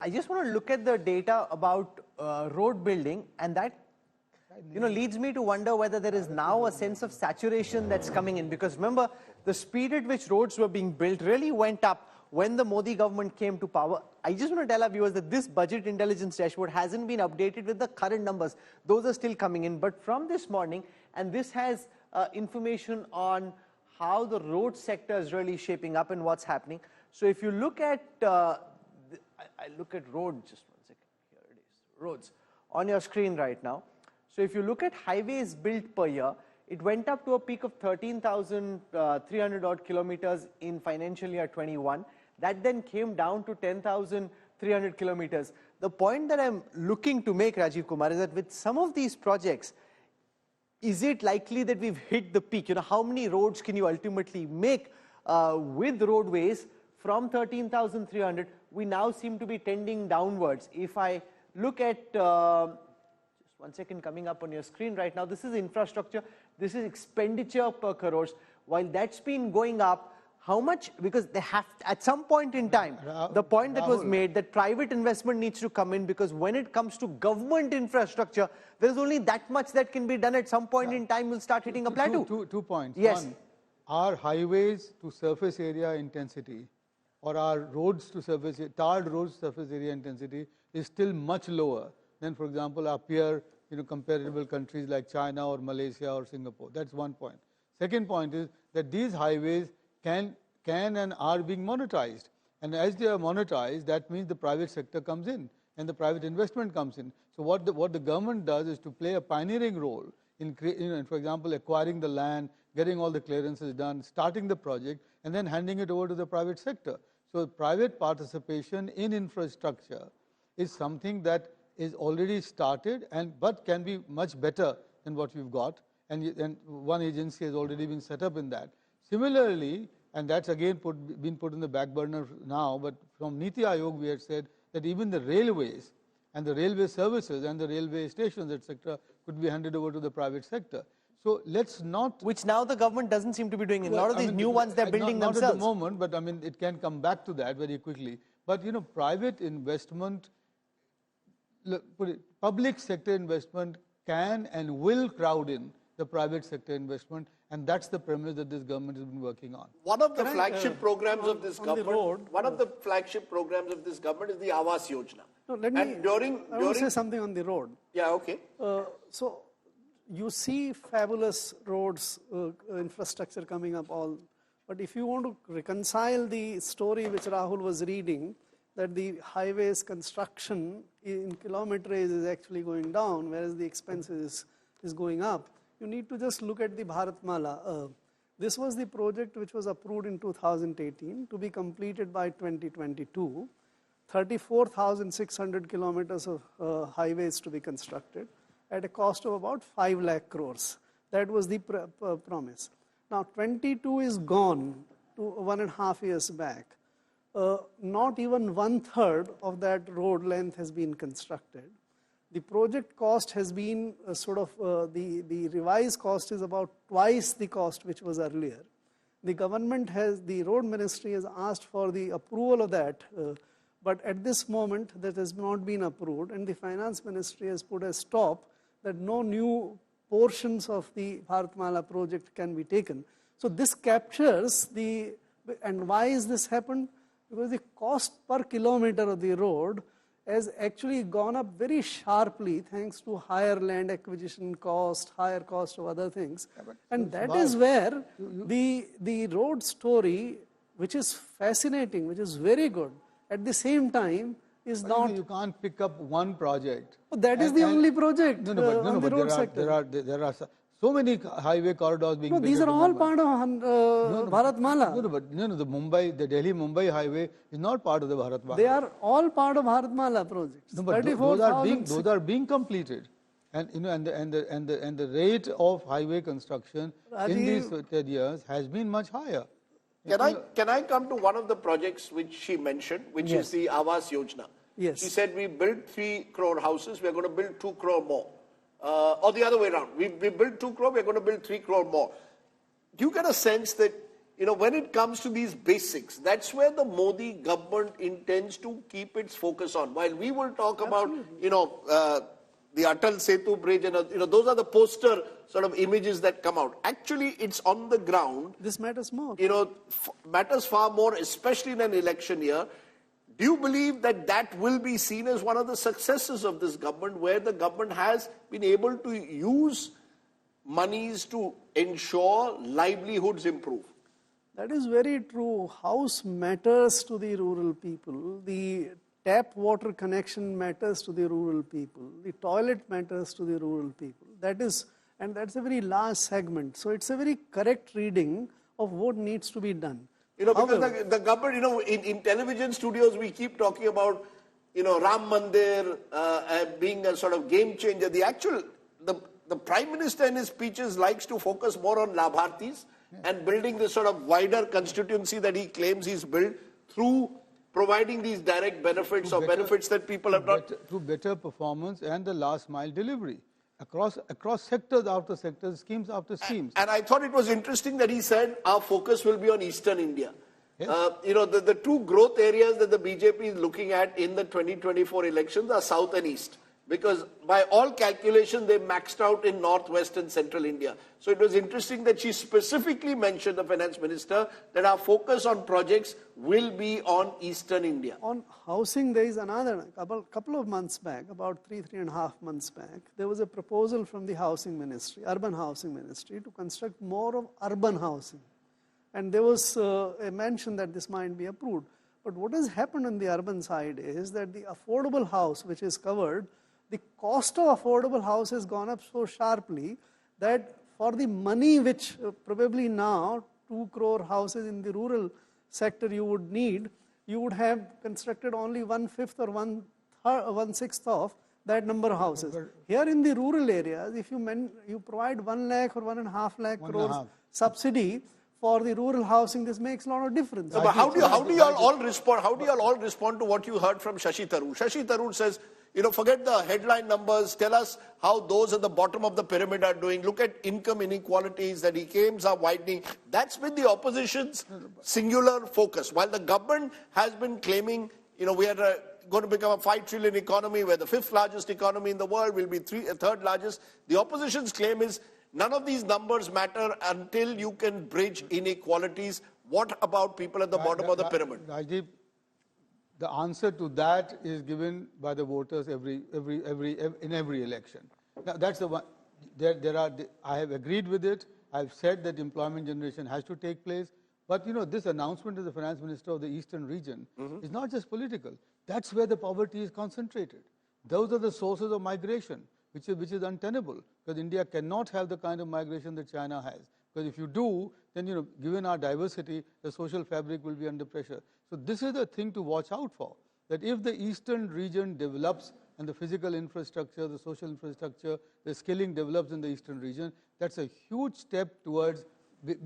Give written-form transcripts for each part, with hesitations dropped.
I just want to look at the data about road building, and that leads me to wonder whether there is now a sense of saturation that's coming in. Because remember, the speed at which roads were being built really went up when the Modi government came to power. I just want to tell our viewers that this budget intelligence dashboard hasn't been updated with the current numbers. Those are still coming in. But from this morning, and this has information on how the road sector is really shaping up and what's happening. So if you look at, I look at road, just one second, here it is, roads, on your screen right now. So if you look at highways built per year, it went up to a peak of 13,300 odd kilometers in financial year 21. That then came down to 10,300 kilometers. The point that I'm looking to make, Rajiv Kumar, is that with some of these projects, is it likely that we've hit the peak? How many roads can you ultimately make with roadways from 13,300? We now seem to be tending downwards. If I look at, just one second, coming up on your screen right now, this is infrastructure, this is expenditure per crores. While that's been going up, how much? Because they have to, at some point in time, the point that was made that private investment needs to come in, because when it comes to government infrastructure, there is only that much that can be done. At some point in time, we'll start hitting a plateau. 2 points. Yes. One, our highways to surface area intensity, or our roads to surface, tarred roads surface area intensity is still much lower than, for example, our peer, comparable countries like China or Malaysia or Singapore. That's one point. Second point is that these highways can and are being monetized. And as they are monetized, that means the private sector comes in and the private investment comes in. So what the government does is to play a pioneering role in, for example, acquiring the land, getting all the clearances done, starting the project, and then handing it over to the private sector. So private participation in infrastructure is something that is already started, but can be much better than what we've got. And one agency has already been set up in that. Similarly, and that's again been put in the back burner now, but from Niti Aayog we had said that even the railways and the railway services and the railway stations, etc., could be handed over to the private sector. So let's not... Which now the government doesn't seem to be doing. A lot of these new ones they're building themselves. Not at the moment, but it can come back to that very quickly. But private investment, public sector investment can and will crowd in the private sector investment, and that's the premise that this government has been working on. One of the flagship programs of this government, one of the flagship programs of this government is the Awas Yojana. No, I will say something on the road. Yeah, okay. So you see fabulous roads, infrastructure coming up all, but if you want to reconcile the story which Rahul was reading, that the highways construction in kilometerage is actually going down, whereas the expenses is going up, you need to just look at the Bharatmala. This was the project which was approved in 2018 to be completed by 2022. 34,600 kilometers of highways to be constructed at a cost of about 5 lakh crores. That was the promise. Now 22 is gone to 1.5 years back. Not even 1/3 of that road length has been constructed. The project cost has been the revised cost is about twice the cost which was earlier. The government the road ministry has asked for the approval of that, but at this moment that has not been approved, and the finance ministry has put a stop that no new portions of the Bharatmala project can be taken. So this captures and why is this happened? Because the cost per kilometer of the road has actually gone up very sharply thanks to higher land acquisition cost, higher cost of other things. Yeah, and that is where the road story, which is fascinating, which is very good, at the same time is not... You can't pick up one project. That is the only project on the road sector. There are so many highway corridors being built. No, these are all part of Bharatmala. The Delhi-Mumbai highway is not part of the Bharatmala. They are all part of Bharatmala projects. No, but those are being completed, and the rate of highway construction in these 10 years has been much higher. Can I come to one of the projects which she mentioned, which is the Awas Yojana? Yes. She said we built 3 crore houses, we are going to build 2 crore more. Or the other way around, we built 2 crore, we are going to build 3 crore more. Do you get a sense that when it comes to these basics, that's where the Modi government intends to keep its focus on. While we will talk about, the Atal Setu bridge and, those are the poster sort of images that come out. Actually, it's on the ground. This matters more. Matters far more, especially in an election year. Do you believe that that will be seen as one of the successes of this government, where the government has been able to use monies to ensure livelihoods improve? That is very true. House matters to the rural people. The tap water connection matters to the rural people. The toilet matters to the rural people. And that's a very large segment. So it's a very correct reading of what needs to be done. Because the government, in television studios, we keep talking about, Ram Mandir being a sort of game changer. The Prime Minister in his speeches likes to focus more on Labhartis and building this sort of wider constituency that he claims he's built through providing these direct benefits or benefits that people have not. Through better performance and the last mile delivery. Across sectors after sectors, schemes after schemes. And I thought it was interesting that he said our focus will be on Eastern India. Yes. The two growth areas that the BJP is looking at in the 2024 elections are South and East. Because by all calculations, they maxed out in Northwest and Central India. So it was interesting that she specifically mentioned, the Finance Minister, that our focus on projects will be on Eastern India. On housing, there is another, couple of months back, about 3.5 months back, there was a proposal from the Housing Ministry, Urban Housing Ministry, to construct more of urban housing. And there was a mention that this might be approved. But what has happened on the urban side is that the affordable house, which is covered, the cost of affordable house has gone up so sharply that for the money which probably now 2 crore houses in the rural sector you would need, you would have constructed only 1/5 or 1/6 of that number of houses. Here in the rural areas, if you provide 1 lakh or 1.5 lakh crores subsidy for the rural housing, this makes a lot of difference. So, but how do you all respond? How do you all respond to what you heard from Shashi Tharoor? Shashi Tharoor says, forget the headline numbers. Tell us how those at the bottom of the pyramid are doing. Look at income inequalities, that incomes are widening. That's been the opposition's singular focus. While the government has been claiming, we are going to become a 5 trillion economy, we're the 5th largest economy in the world, we'll be 3rd largest. The opposition's claim is none of these numbers matter until you can bridge inequalities. What about people at the bottom of the pyramid? Rajdeep, the answer to that is given by the voters in every election. Now, that's the one. I have agreed with it. I've said that employment generation has to take place. But this announcement of the Finance Minister of the Eastern region is not just political. That's where the poverty is concentrated. Those are the sources of migration, which is untenable, because India cannot have the kind of migration that China has. Because if you do, then given our diversity, the social fabric will be under pressure. So this is the thing to watch out for, that if the eastern region develops and the physical infrastructure, the social infrastructure, the skilling develops in the eastern region, that's a huge step towards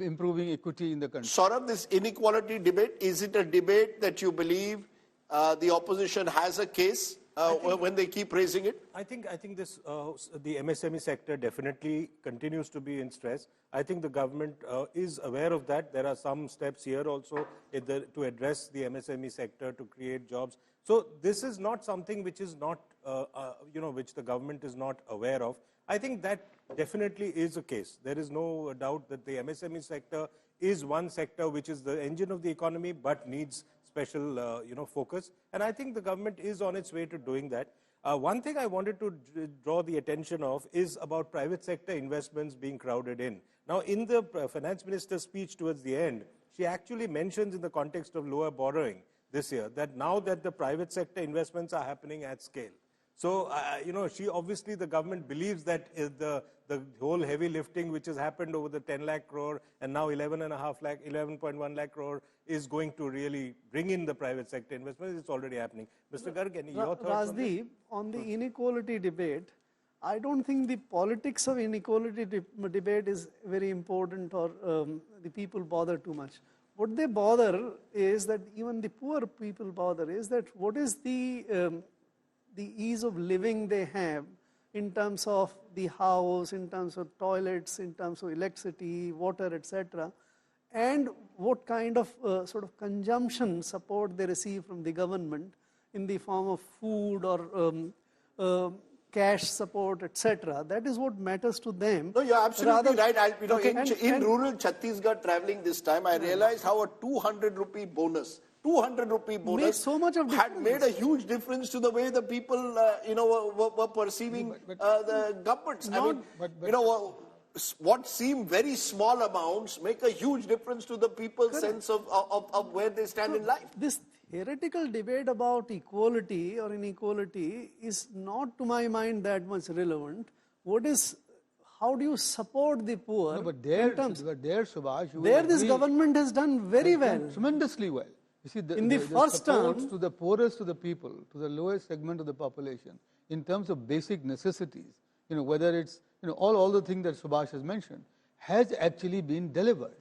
improving equity in the country. Saurabh, this inequality debate, is it a debate that you believe the opposition has a case when they keep raising it? I think this the MSME sector definitely continues to be in stress. I think the government is aware of that. There are some steps here also to address the MSME sector, to create jobs. So this is not something which is not, which the government is not aware of. I think that definitely is a case. There is no doubt that the MSME sector is one sector which is the engine of the economy, but needs special, focus. And I think the government is on its way to doing that. One thing I wanted to draw the attention of is about private sector investments being crowded in. Now, in the finance minister's speech towards the end, she actually mentions in the context of lower borrowing this year that now that the private sector investments are happening at scale. So, the government believes that the whole heavy lifting which has happened over the 10 lakh crore and now 11.1 lakh crore is going to really bring in the private sector investments. It's already happening. Mr. Garg, any your thoughts Rajdeep, on the inequality debate, I don't think the politics of inequality debate is very important, or the people bother too much. What they bother is that even the poor people bother is that what is the ease of living they have in terms of the house, in terms of toilets, in terms of electricity, water, etc. and what kind of sort of consumption support they receive from the government in the form of food or cash support, etc. That is what matters to them. No, you're absolutely right. In and rural Chhattisgarh traveling this time, I realized how a 200 rupee bonus makes so much of had difference. made a huge difference to the way the people, were perceiving the governments. What seem very small amounts make a huge difference to the people's sense of where they stand in life. This theoretical debate about equality or inequality is not, to my mind, that much relevant. How do you support the poor? No, but there, Subhash, this government has done very well. Tremendously well. You see, in the first term, to the poorest of the people, to the lowest segment of the population, in terms of basic necessities, whether it's all the things that Subhash has mentioned, has actually been delivered.